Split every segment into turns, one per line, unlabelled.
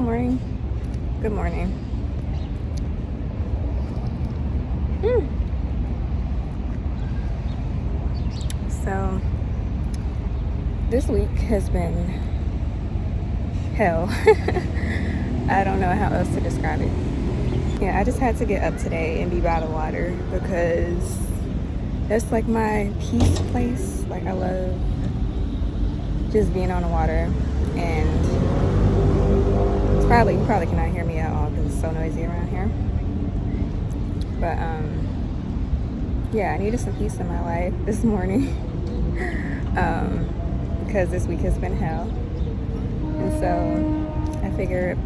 morning. Good morning. So, this week has been hell. I don't know how else to describe it. Yeah, I just had to get up today and be by the water because that's like my peace place. Like, I love just being on the water, and you probably cannot hear me at all because it's so noisy around here. But yeah, I needed some peace in my life this morning because this week has been hell. And so I figured,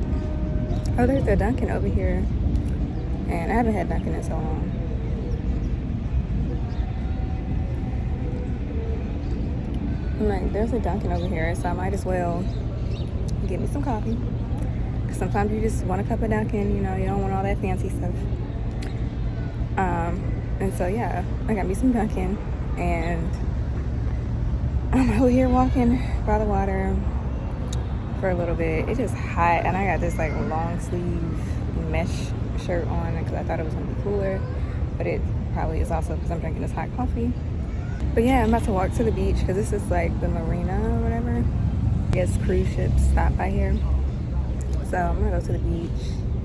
oh, there's a Dunkin' over here, and I haven't had Dunkin' in so long. I'm like, there's a Dunkin' over here, so I might as well get me some coffee. Because sometimes you just want a cup of Dunkin', you don't want all that fancy stuff. And so yeah, I got me some Dunkin', and I'm over here walking by the water for a little bit. It's just hot, and I got this like long sleeve mesh shirt on because I thought it was gonna be cooler, but it probably is also because I'm drinking this hot coffee. But yeah, I'm about to walk to the beach because this is like the marina or whatever. I guess cruise ships stop by here. So I'm gonna go to the beach.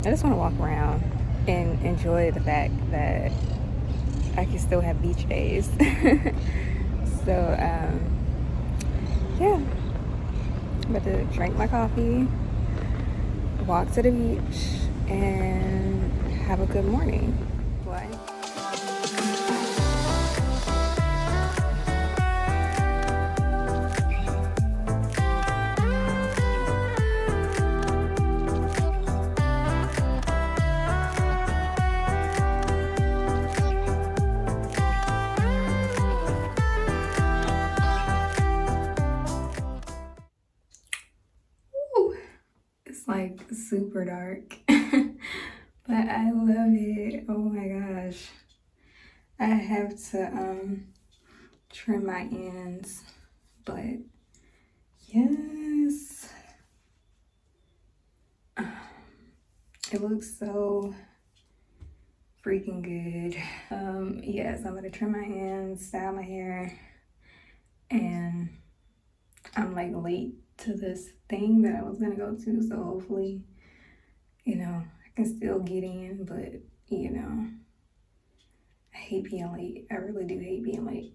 I just want to walk around and enjoy the fact that I can still have beach days. So yeah, I'm about to drink my coffee, walk to the beach, and have a good morning. Bye. It's like super dark, but I love it. Oh my gosh. I have to trim my ends, but yes, it looks so freaking good. Yes, I'm gonna trim my ends, style my hair, and I'm like late to this thing that I was gonna go to, so hopefully, I can still get in, but I hate being late. I really do hate being late.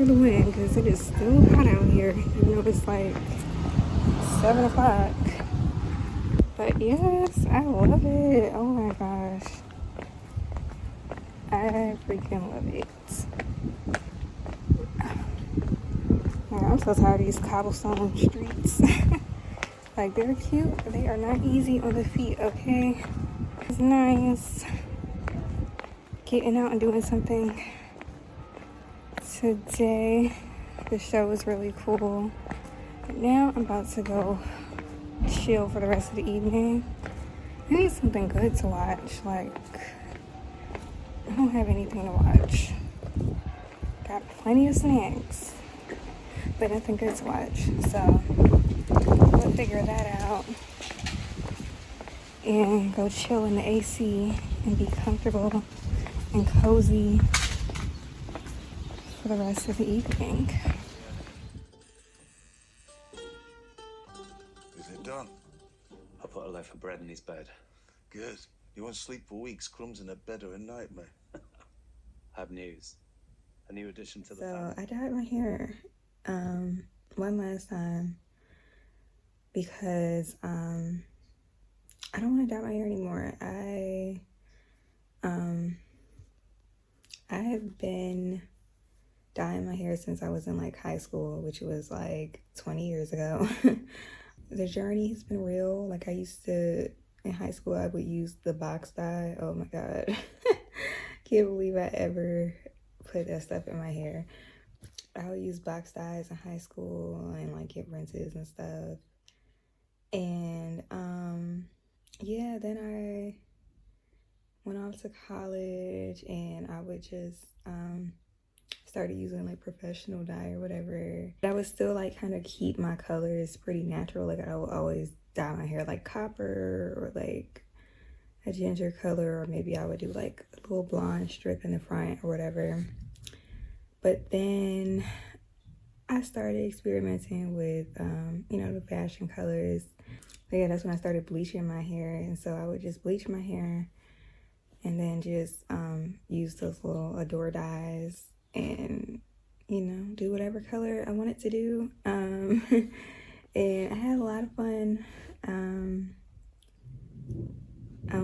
for the win because it is still hot out here, even though it's like 7 o'clock. But yes, I love it. Oh my gosh. I freaking love it. I'm so tired of these cobblestone streets. Like, they're cute, but they are not easy on the feet, okay? It's nice getting out and doing something today. The show was really cool. But now I'm about to go chill for the rest of the evening. I need something good to watch. Like, I don't have anything to watch. Got plenty of snacks, but nothing good to watch. So we'll figure that out and go chill in the AC and be comfortable and cozy for the rest of the evening.
Is it done?
I put a loaf of bread in his bed.
Good. You won't sleep for weeks. Crumbs in a bed are a nightmare.
I have news. A new addition to the
So
family.
I dyed my hair one last time because I don't want to dye my hair anymore. I have been dyeing my hair since I was in like high school, which was like 20 years ago. The journey has been real. Like, I used to, in high school, I would use the box dye. Oh my God. Can't believe I ever put that stuff in my hair. I would use box dyes in high school and like get rinses and stuff. And yeah, then I went off to college and I would just started using like professional dye or whatever. I would still like kind of keep my colors pretty natural. Like, I would always dye my hair like copper or like a ginger color, or maybe I would do like a little blonde strip in the front or whatever. But then I started experimenting with the fashion colors. But yeah, that's when I started bleaching my hair. And so I would just bleach my hair and then just use those little Adore dyes and, do whatever color I wanted to do. And I had a lot of fun. I'm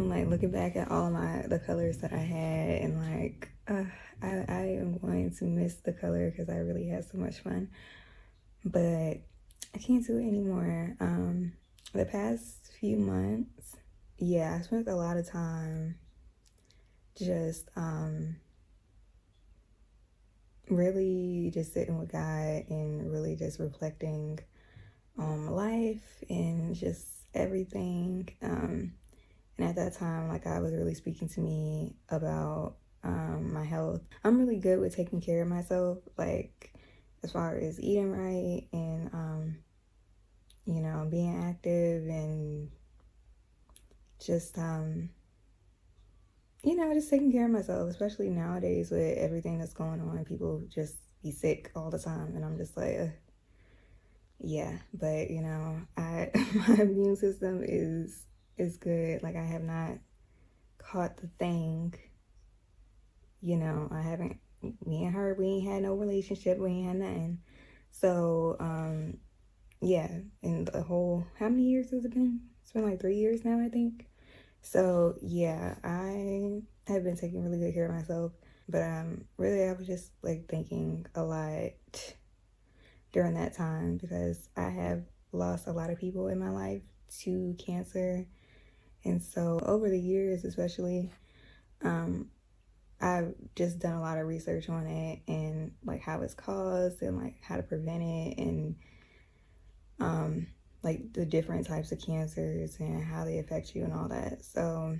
like looking back at all of the colors that I had, and like, I am going to miss the color because I really had so much fun. But I can't do it anymore. The past few months, yeah, I spent a lot of time just really just sitting with God and really just reflecting on my life and just everything. And at that time, like, God was really speaking to me about my health. I'm really good with taking care of myself, like as far as eating right and being active and just just taking care of myself, especially nowadays with everything that's going on. People just be sick all the time, and I'm just like, yeah. But my immune system is good. Like, I have not caught the thing. I haven't. Me and her, we ain't had no relationship. We ain't had nothing. So yeah. And the whole, how many years has it been? It's been like 3 years now, I think. So yeah, I have been taking really good care of myself, but really I was just like thinking a lot during that time because I have lost a lot of people in my life to cancer. And so over the years, especially, I've just done a lot of research on it and like how it's caused and like how to prevent it and like the different types of cancers and how they affect you and all that. So,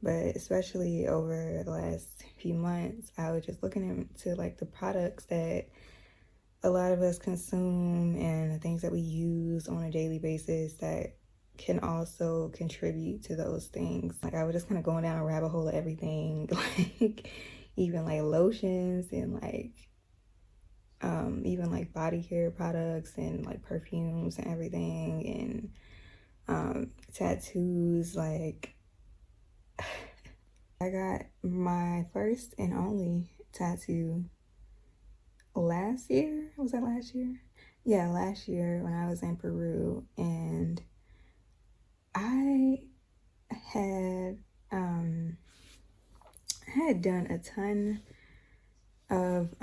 but especially over the last few months, I was just looking into like the products that a lot of us consume and the things that we use on a daily basis that can also contribute to those things. Like, I was just kind of going down a rabbit hole of everything, like even like lotions and like even like body care products and like perfumes and everything, and tattoos. Like, I got my first and only tattoo last year. Was that last year? Yeah, last year when I was in Peru, and I had done a ton of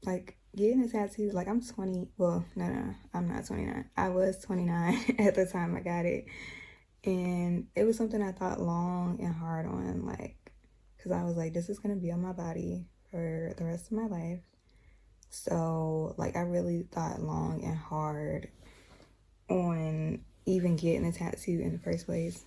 like getting a tattoo. Like I'm 20. Well, no, I'm not 29. I was 29 at the time I got it, and it was something I thought long and hard on, like, because I was like, this is gonna be on my body for the rest of my life. So like I really thought long and hard on even getting a tattoo in the first place.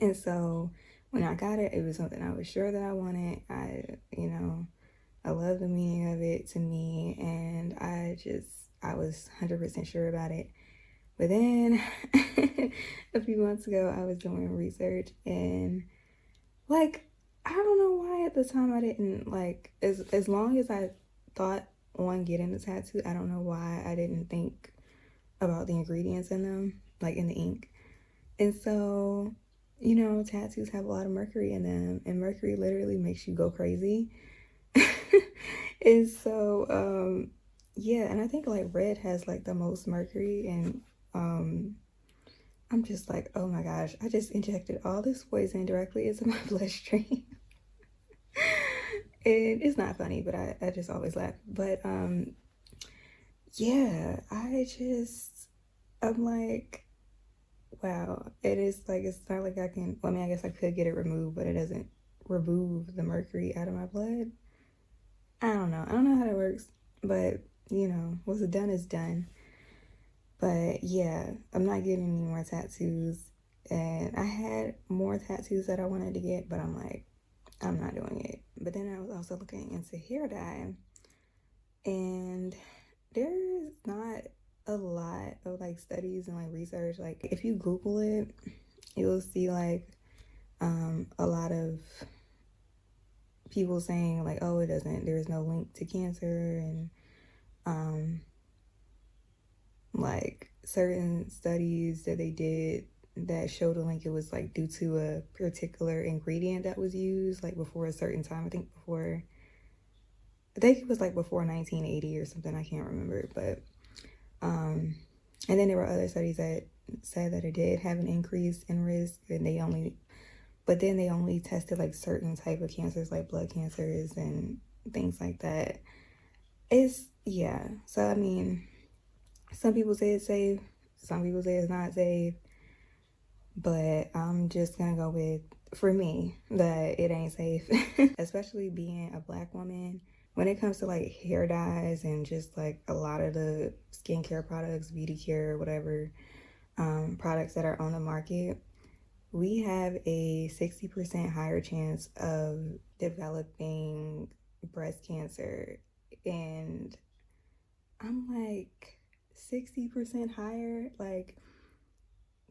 And so when I got it, it was something I was sure that I wanted. I love the meaning of it to me, and I was 100% sure about it. But then a few months ago, I was doing research, and like, I don't know why at the time I didn't, like, as long as I thought on getting a tattoo, I don't know why I didn't think about the ingredients in them, like in the ink. And so, tattoos have a lot of mercury in them, and mercury literally makes you go crazy. And so, yeah, and I think like red has like the most mercury, and I'm just like, oh my gosh, I just injected all this poison directly into my bloodstream. And it's not funny, but I just always laugh. But yeah, I'm like, wow, it is like, it's not like I can, well, I mean, I guess I could get it removed, but it doesn't remove the mercury out of my blood. I don't know how that works, but what's done is done. But yeah, I'm not getting any more tattoos, and I had more tattoos that I wanted to get, but I'm like, I'm not doing it. But then I was also looking into hair dye, and there's not a lot of like studies and like research. Like if you Google it, you'll see like a lot of people saying like, oh, there's no link to cancer, and like certain studies that they did that showed a link, it was like due to a particular ingredient that was used like before a certain time. I think it was like before 1980 or something, I can't remember. But and then there were other studies that said that it did have an increase in risk, and they only tested like certain type of cancers, like blood cancers and things like that. Yeah, so I mean, some people say it's safe, some people say it's not safe, but I'm just gonna go with, for me, that it ain't safe. Especially being a Black woman, when it comes to like hair dyes and just like a lot of the skincare products, beauty care, whatever, products that are on the market, we have a 60% higher chance of developing breast cancer. And I'm like, 60% higher? Like,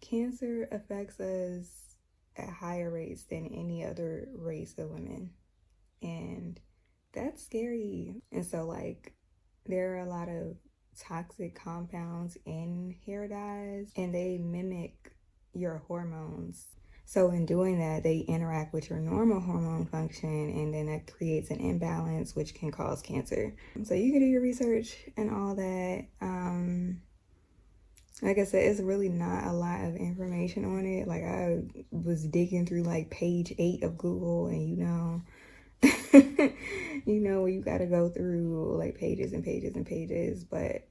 cancer affects us at higher rates than any other race of women. And that's scary. And so, like, there are a lot of toxic compounds in hair dyes, and they mimic your hormones. So in doing that, they interact with your normal hormone function, and then that creates an imbalance, which can cause cancer. So you can do your research and all that. Like I said, it's really not a lot of information on it. Like, I was digging through like page 8 of Google, and you gotta go through like pages and pages and pages, but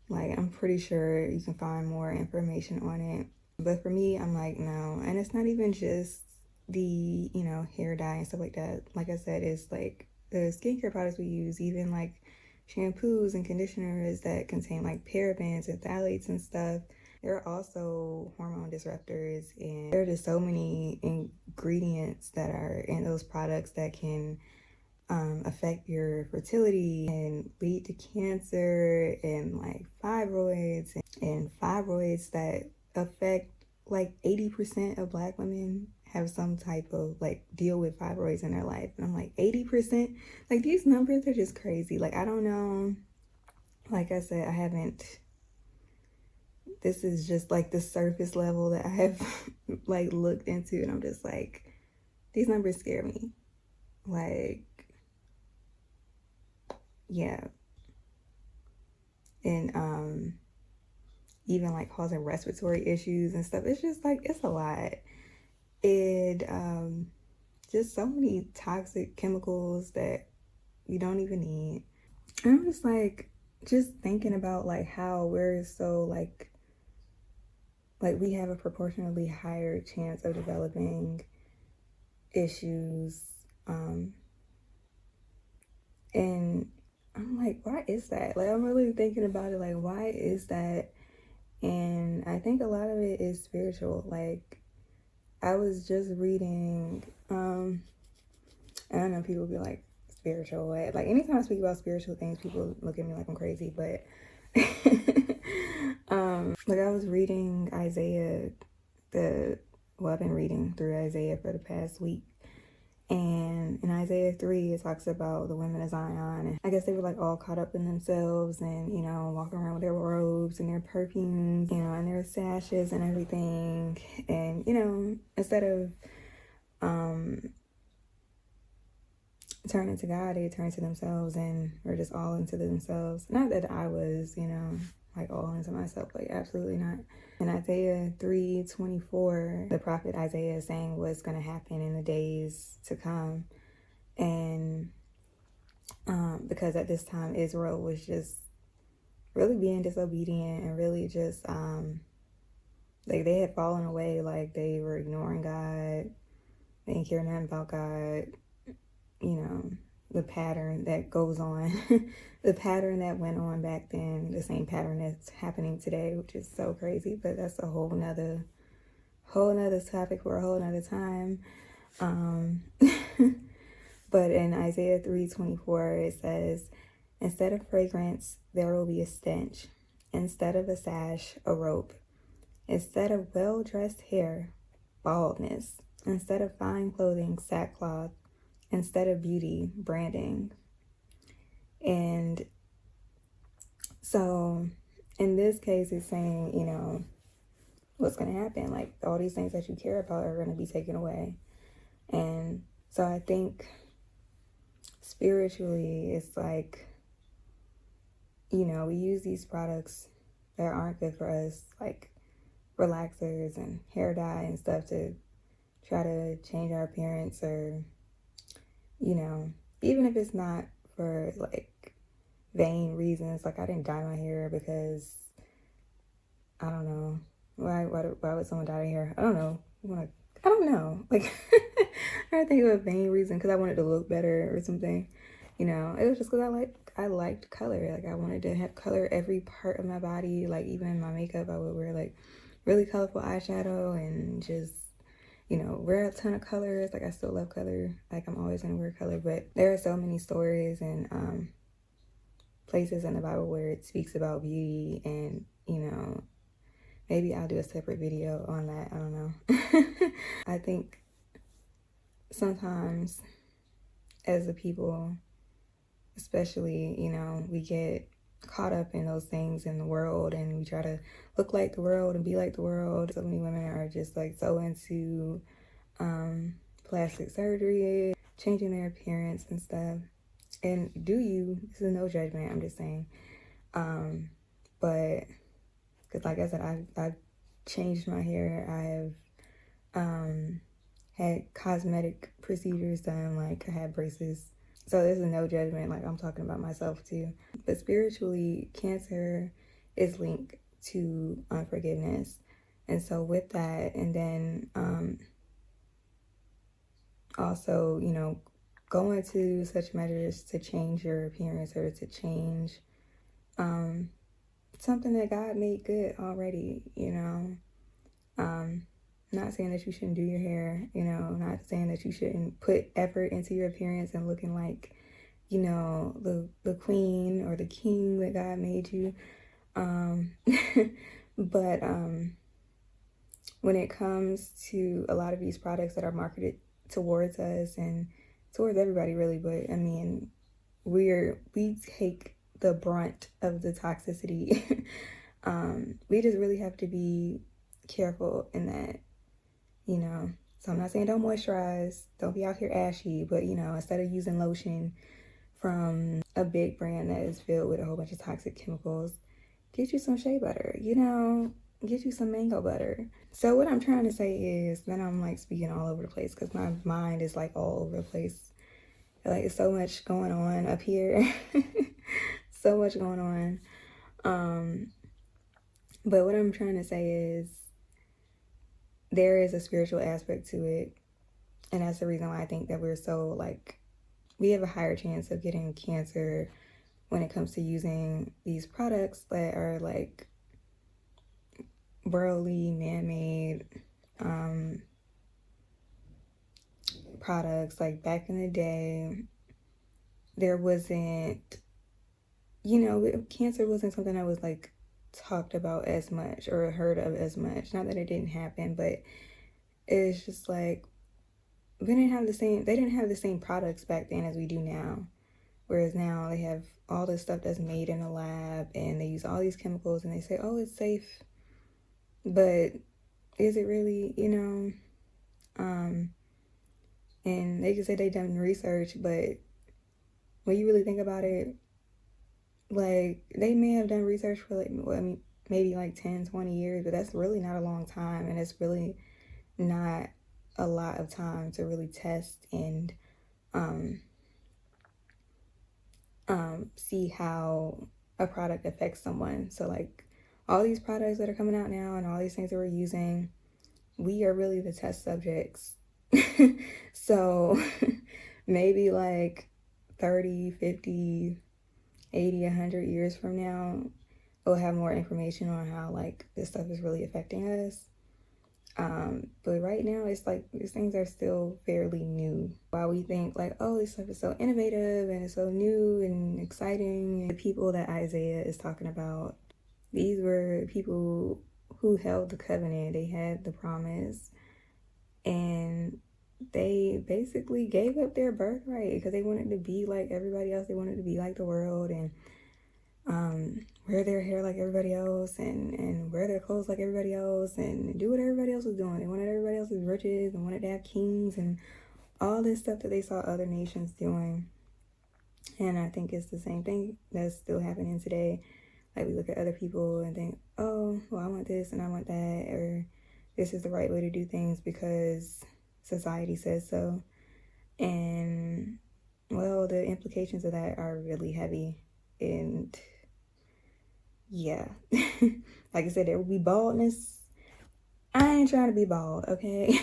like I'm pretty sure you can find more information on it. But for me, I'm like, no. And it's not even just the hair dye and stuff like that. Like I said, it's like the skincare products we use, even like shampoos and conditioners that contain like parabens and phthalates and stuff. There are also hormone disruptors, and there are just so many ingredients that are in those products that can affect your fertility and lead to cancer, and like fibroids, and fibroids that affect like 80% of Black women have some type of like deal with fibroids in their life. And I'm like, 80%? Like, these numbers are just crazy. Like, I don't know. Like I said, this is just like the surface level that I have like looked into, and I'm just like, these numbers scare me. Like, yeah. And even like causing respiratory issues and stuff. It's just like, it's a lot. It just so many toxic chemicals that you don't even need. And I'm just like, just thinking about like how we're so like we have a proportionally higher chance of developing issues. And I'm like, why is that? Like, I'm really thinking about it, like, why is that? And I think a lot of it is spiritual. Like, I was just reading, I don't know, people be like, spiritual. Like, anytime I speak about spiritual things, people look at me like I'm crazy, but like, I was reading Isaiah, I've been reading through Isaiah for the past week. And in Isaiah 3, it talks about the women of Zion. And I guess they were like all caught up in themselves and, you know, walking around with their robes and their perfumes, you know, and their sashes and everything. And, you know, instead of turning to God, they turn to themselves and were just all into themselves. Not that I was, you know, like all into myself, like absolutely not. In Isaiah 3:24, the prophet Isaiah is saying what's going to happen in the days to come. And because at this time Israel was just really being disobedient and really just like they had fallen away, like they were ignoring God, they didn't care nothing about God, you know, the pattern that goes on, the pattern that went on back then, the same pattern that's happening today, which is so crazy, but that's a whole nother topic for a whole nother time. But in Isaiah 3:24, it says, instead of fragrance, there will be a stench. Instead of a sash, a rope. Instead of well-dressed hair, baldness. Instead of fine clothing, sackcloth. Instead of beauty, branding. And so in this case, it's saying, you know, what's going to happen. Like, all these things that you care about are going to be taken away. And so I think spiritually, it's like, you know, we use these products that aren't good for us, like relaxers and hair dye and stuff, to try to change our appearance, or, you know, even if it's not for like vain reasons. Like, I didn't dye my hair because, I don't know, why would someone dye their hair? I don't know. I don't know. Like, I don't think of a vain reason because I wanted to look better or something. You know, it was just because I liked color. Like, I wanted to have color every part of my body. Like, even in my makeup, I would wear like really colorful eyeshadow and just, you know, wear a ton of colors. Like, I still love color. Like, I'm always gonna wear color. But there are so many stories and places in the Bible where it speaks about beauty, and, you know, maybe I'll do a separate video on that. I don't know. I think sometimes as a people, especially, you know, we get caught up in those things in the world, and we try to look like the world and be like the world. So many women are just like so into plastic surgery, changing their appearance and stuff. And this is no judgment, I'm just saying. But because, like I said, I've changed my hair. I have had cosmetic procedures done. Like, I had braces. So this is no judgment. Like, I'm talking about myself too. But spiritually, cancer is linked to unforgiveness. And so with that, and then also, you know, going to such measures to change your appearance or to change something that God made good already, you know. Not saying that you shouldn't do your hair, you know, not saying that you shouldn't put effort into your appearance and looking like, you know, the queen or the king that God made you. But when it comes to a lot of these products that are marketed towards us and towards everybody really, but I mean, we take the brunt of the toxicity. We just really have to be careful in that, you know. So I'm not saying don't moisturize, don't be out here ashy, but, you know, instead of using lotion from a big brand that is filled with a whole bunch of toxic chemicals. Get you some shea butter, you know, get you some mango butter. So what I'm trying to say is that I'm like speaking all over the place because my mind is like all over the place. Like, it's so much going on up here. So much going on. But what I'm trying to say is there is a spiritual aspect to it. And that's the reason why I think that we're so, like, we have a higher chance of getting cancer when it comes to using these products that are, like, worldly, man-made products. Like, back in the day, there wasn't, you know, cancer wasn't something that was, like, talked about as much or heard of as much. Not that it didn't happen, but it's just like they didn't have the same products back then as we do now. Whereas now they have all this stuff that's made in a lab and they use all these chemicals and they say, oh, it's safe. But is it really, you know? And they can say they've done research, but when you really think about it, like, they may have done research for, like, well, I mean, maybe like 10, 20 years, but that's really not a long time. And it's really not a lot of time to really test and see how a product affects someone. So, like, all these products that are coming out now and all these things that we're using, we are really the test subjects. So maybe like 30, 50, 80, 100 years from now, we'll have more information on how, like, this stuff is really affecting us. But right now, it's like these things are still fairly new. While we think like, oh, this stuff is so innovative and it's so new and exciting, the people that Isaiah is talking about, these were people who held the covenant. They had the promise, and they basically gave up their birthright because they wanted to be like everybody else. They wanted to be like the world and wear their hair like everybody else and wear their clothes like everybody else and do what everybody else was doing. They wanted everybody else's riches and wanted to have kings and all this stuff that they saw other nations doing. And I think it's the same thing that's still happening today. Like, we look at other people and think, oh, well, I want this and I want that, or this is the right way to do things because society says so. And, well, the implications of that are really heavy. And yeah, like I said, there will be baldness. I ain't trying to be bald, okay?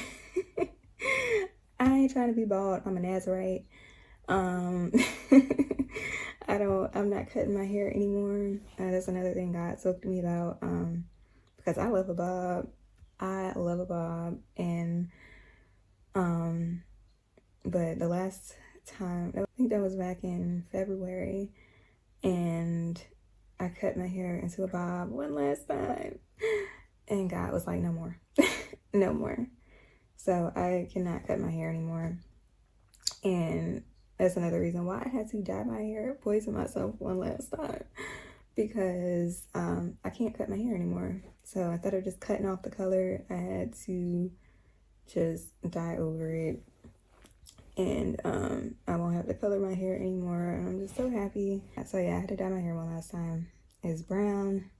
I ain't trying to be bald. I'm a Nazarite. I'm not cutting my hair anymore. That's another thing God spoke to me about. Because I love a bob. And but the last time, I think that was back in February, and I cut my hair into a bob one last time, and God was like, no more. No more. So I cannot cut my hair anymore. And that's another reason why I had to dye my hair, poison myself one last time, because I can't cut my hair anymore. So instead of just cutting off the color, I had to just dye over it. And I won't have to color my hair anymore. And I'm just so happy. So yeah, I had to dye my hair one last time. It's brown.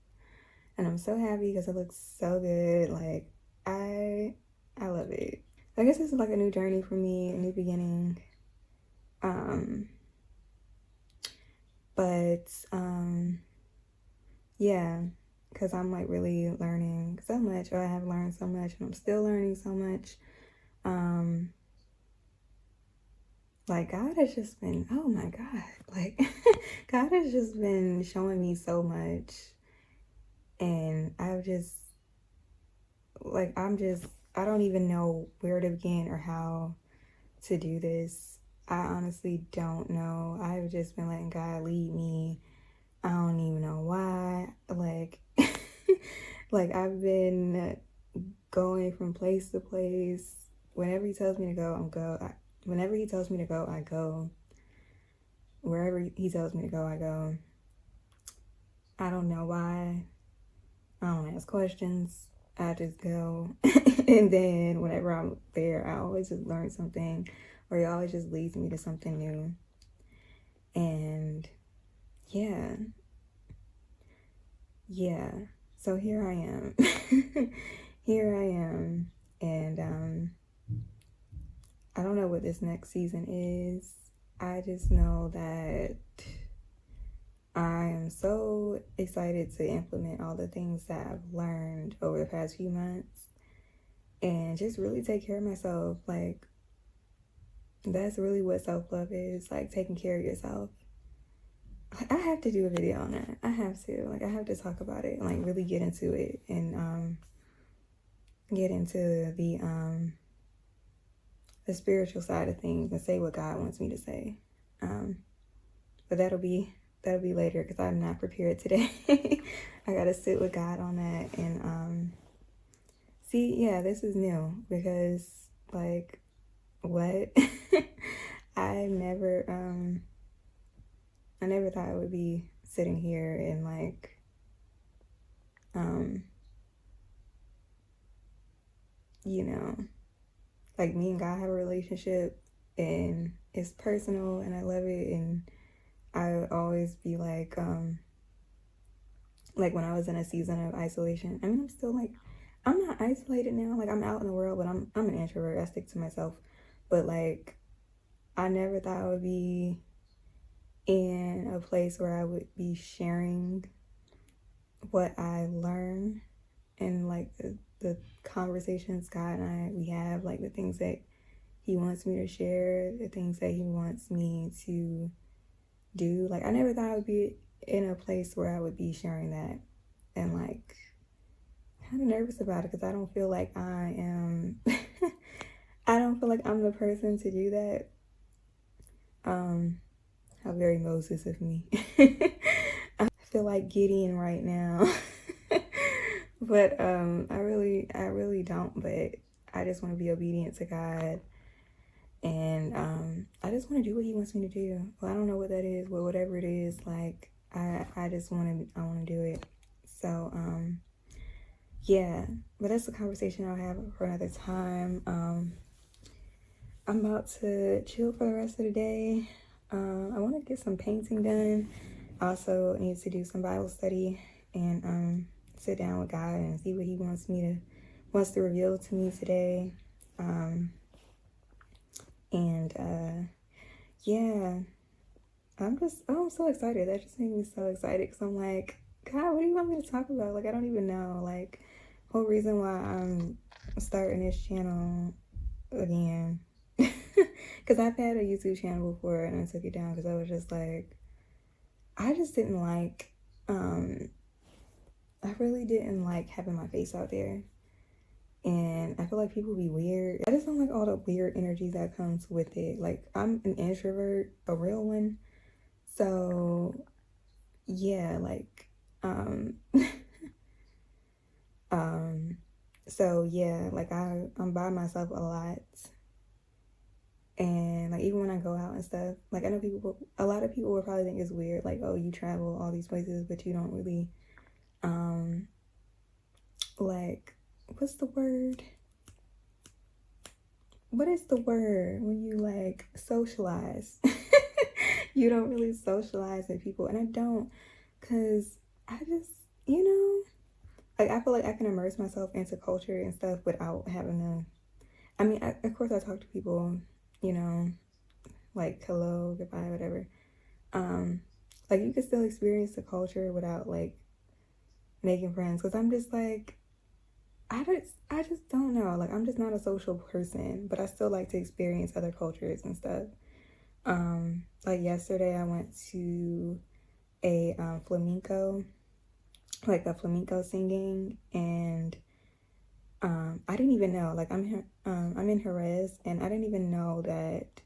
And I'm so happy because it looks so good. Like, I love it. I guess this is like a new journey for me, a new beginning. Yeah, because I'm like really learning so much, or I have learned so much, and I'm still learning so much. Like, God has just been, oh my God, like, God has just been showing me so much, and I've just, like, I don't even know where to begin or how to do this. I honestly don't know. I've just been letting God lead me. I don't even know why. Like, like, I've been going from place to place. Whenever he tells me to go, whenever he tells me to go, I go. Wherever he tells me to go, I go. I don't know why. I don't ask questions. I just go. And then whenever I'm there, I always just learn something, or he always just leads me to something new. And yeah, so here I am. Here I am. And I don't know what this next season is. I just know that I am so excited to implement all the things that I've learned over the past few months and just really take care of myself. Like, that's really what self-love is, like taking care of yourself. I have to do a video on that. I have to talk about it and like really get into it and get into the spiritual side of things and say what God wants me to say. But that'll be later because I'm not prepared today. I gotta sit with God on that and see, yeah, this is new because like what? I never thought I would be sitting here and like you know, like me and God have a relationship and it's personal and I love it, and I would always be like when I was in a season of isolation. I mean, I'm still like, I'm not isolated now. Like, I'm out in the world, but I'm an introvert. I stick to myself. But like, I never thought I would be in a place where I would be sharing what I learn and like the conversations God and we have, like the things that He wants me to share, the things that He wants me to do. Like, I never thought I would be in a place where I would be sharing that, and like kind of nervous about it because I don't feel like I am I don't feel like I'm the person to do that. How very Moses of me. I feel like Gideon right now. But I really don't, but I just want to be obedient to God, and I just want to do what He wants me to do. Well, I don't know what that is, but whatever it is, like I want to do it. So yeah, but that's a conversation I'll have for another time. I'm about to chill for the rest of the day. I want to get some painting done. Also need to do some Bible study and sit down with God and see what He wants to reveal to me today. Yeah, I'm so excited. That just made me so excited because I'm like, God, what do you want me to talk about? Like, I don't even know. Like, whole reason why I'm starting this channel again. Because I've had a YouTube channel before and I took it down because I was just like, I just didn't like, I really didn't like having my face out there. And I feel like people be weird. I just don't like all the weird energy that comes with it. Like, I'm an introvert, a real one. So, yeah, like, so yeah, like I'm by myself a lot. And like, even when I go out and stuff, like I know a lot of people will probably think it's weird. Like, oh, you travel all these places, but you don't really, like, what's the word? What is the word when you like socialize? You don't really socialize with people, and I don't, cause I just, like I feel like I can immerse myself into culture and stuff without having to. I mean, of course I talk to people, like hello, goodbye, whatever. Like you can still experience the culture without like making friends, cause I'm just like, I just don't know. Like, I'm just not a social person, but I still like to experience other cultures and stuff. Like yesterday I went to a flamenco singing, and I didn't even know. Like, I'm in Jerez, and I didn't even know that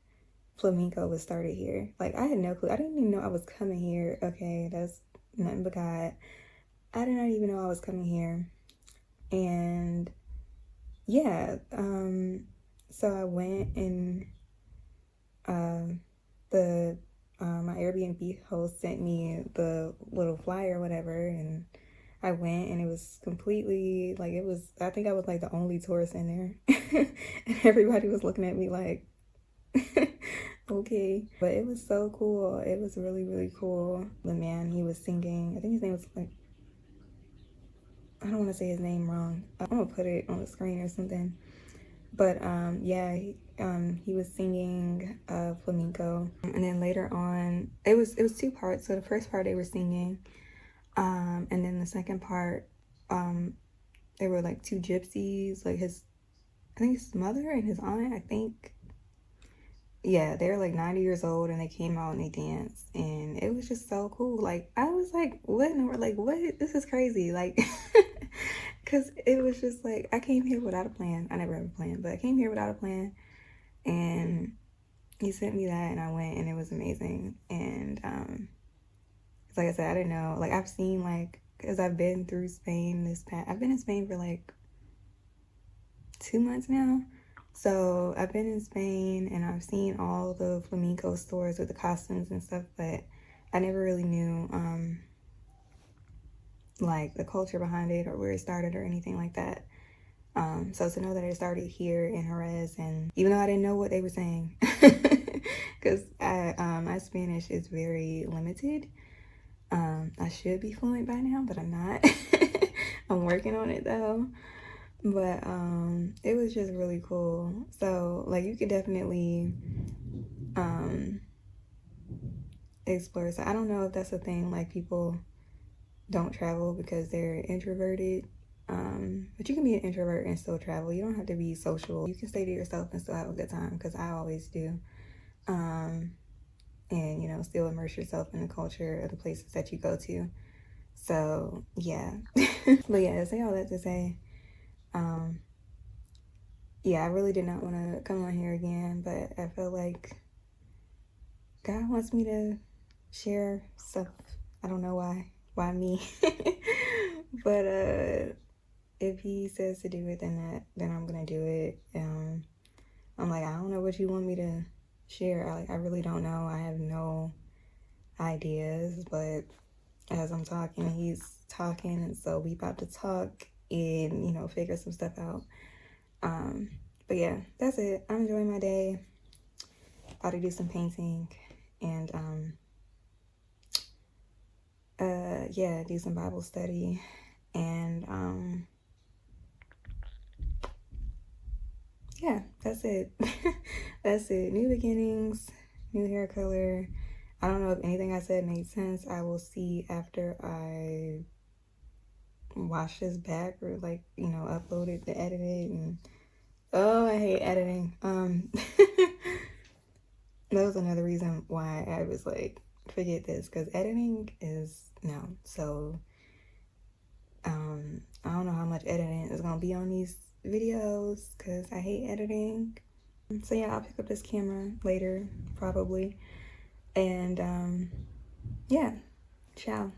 flamenco was started here. Like, I had no clue. I didn't even know I was coming here. Okay, that's nothing but God. I did not even know I was coming here. And yeah, so I went, and my Airbnb host sent me the little flyer or whatever, and I went, and it was completely like, I think I was like the only tourist in there. And everybody was looking at me like Okay. But it was so cool. It was really, really cool. The man, he was singing, I think his name was like, I don't want to say his name wrong. I'm gonna put it on the screen or something. But yeah, he was singing flamenco, and then later on, it was two parts. So the first part they were singing, and then the second part, they were like two gypsies, like I think his mother and his aunt. I think, yeah, they were like 90 years old, and they came out and they danced, and it was just so cool. Like I was like, what? And we're like, what? This is crazy. Like. Because it was just like, I came here without a plan. I never have a plan, but I came here without a plan. And he sent me that, and I went, and it was amazing. And like I said, I didn't know. Like, I've seen, like, because I've been through Spain I've been in Spain for like 2 months now. So I've been in Spain, and I've seen all the flamenco stores with the costumes and stuff, but I never really knew, like, the culture behind it or where it started or anything like that. So to know that it started here in Jerez, and even though I didn't know what they were saying, because my Spanish is very limited. I should be fluent by now, but I'm not. I'm working on it though. But it was just really cool. So like you could definitely explore. So I don't know if that's a thing, like people don't travel because they're introverted. But you can be an introvert and still travel. You don't have to be social. You can stay to yourself and still have a good time, because I always do. And, you know, still immerse yourself in the culture of the places that you go to. So, yeah. But yeah, to say all that to say, yeah, I really did not want to come on here again, but I feel like God wants me to share stuff. I don't know why. Why me? But, if he says to do it, then I'm gonna do it. I'm like, I don't know what you want me to share. I really don't know. I have no ideas, but as I'm talking, he's talking, and so we about to talk and, you know, figure some stuff out. But yeah, that's it. I'm enjoying my day. About to do some painting and yeah, do some Bible study, and yeah, that's it. That's it. New beginnings, new hair color. I don't know if anything I said made sense. I will see after I wash this back, or like, you know, upload it to edit it. And oh, I hate editing. That was another reason why I was like, forget this, because editing is no. So I don't know how much editing is gonna be on these videos, because I hate editing. So yeah, I'll pick up this camera later, probably. And yeah, ciao.